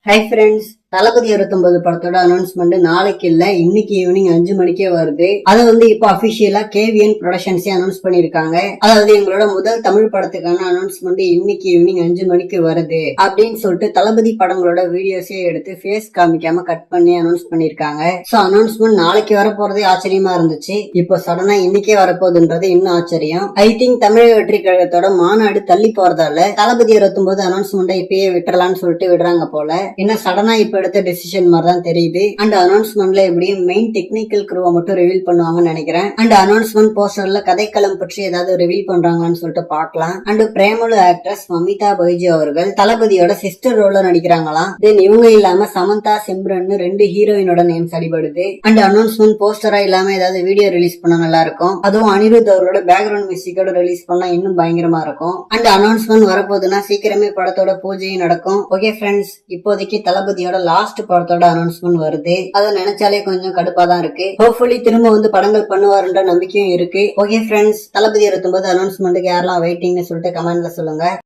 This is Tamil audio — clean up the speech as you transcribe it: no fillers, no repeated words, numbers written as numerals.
ஹை ஃப்ரெண்ட்ஸ், தளபதி 29 படத்தோட அனௌன்ஸ்மெண்ட் நாளைக்கு இல்ல, இன்னைக்கு ஈவினிங் 5 மணிக்கே வருது. அதை இப்போ அபிஷியலா கேவிஎன் ப்ரொடக்ஷன்ஸே அனௌன்ஸ் பண்ணிருக்காங்க. அதாவது எங்களோட முதல் தமிழ் படத்துக்கான அனௌன்ஸ்மெண்ட் இன்னைக்கு ஈவினிங் 5 மணிக்கு வருது அப்படின்னு சொல்லிட்டு தளபதி படங்களோட வீடியோஸே எடுத்து ஃபேஸ் காமிக்காம கட் பண்ணி அனௌன்ஸ் பண்ணிருக்காங்க. சோ அனௌன்ஸ்மெண்ட் நாளைக்கு வர போறதே ஆச்சரியமா இருந்துச்சு. இப்போ சடனா இன்னைக்கே வரப்போகுதுன்றது இன்னும் ஆச்சரியம். ஐ திங்க் தமிழக வெற்றி கழகத்தோட மாநாடு தள்ளி போறதால தளபதி 29 அனௌன்ஸ்மெண்ட் இப்பயே விட்டுறலாம்னு சொல்லிட்டு விடுறாங்க போல. என்ன சடனா இப்ப எடுத்த டெசிஷன் மாதிரி தான் தெரியுது. அண்ட் அனௌன்ஸ்மெண்ட்ல எப்படியும் மெயின் டெக்னிக்கல் க்ரூவை மட்டும் ரிவீல் பண்ணுவாங்கன்னு நினைக்கிறேன். அண்ட் அனௌன்ஸ்மெண்ட் போஸ்டர்ல கதைக்களம் பற்றி ஏதாவது ரிவீல் பண்றாங்களான்னு சொல்லிட்டு பார்க்கலாம். அண்ட் பிரேமலு ஆக்ட்ரஸ் மமிதா பைஜு அவர்கள் தளபதியோட சிஸ்டர் ரோல்ல நடிக்கிறாங்களாம். தென் இவங்க இல்லாம சமந்தா சிம்ரன் 2 ஹீரோயினோட நேம்ஸ் அடிபடுது. அண்ட் அனௌன்ஸ்மெண்ட் போஸ்டரா இல்லாம ஏதாவது வீடியோ ரிலீஸ் பண்ணா நல்லா இருக்கும். அதுவும் அனிருத் அவரோட பேக்ரவுண்ட் மியூசிக்கோட ரிலீஸ் பண்ணா இன்னும் பயங்கரமா இருக்கும். அண்ட் அனௌன்ஸ்மெண்ட் வரப்போகுதுன்னா சீக்கிரமே படத்தோட பூஜையும் நடக்கும். ஓகே ஃப்ரெண்ட்ஸ், இப்போதைக்கு தளபதியோட லாஸ்ட் படத்தோட அனௌன்ஸ்மெண்ட் வருது. அதை நினைச்சாலே கொஞ்சம் கடுப்பா தான் இருக்கு. ஹோப்ஃபுல்லி திரும்ப படங்கள் பண்ணுவாருன்ற நம்பிக்கையும் இருக்கு. ஓகே ஃப்ரெண்ட்ஸ், தளபதி 29 அனௌன்ஸ்மெண்ட்டுக்கு யாரெல்லாம் வெயிட்டிங்னு சொல்லிட்டு கமெண்ட்ல சொல்லுங்க.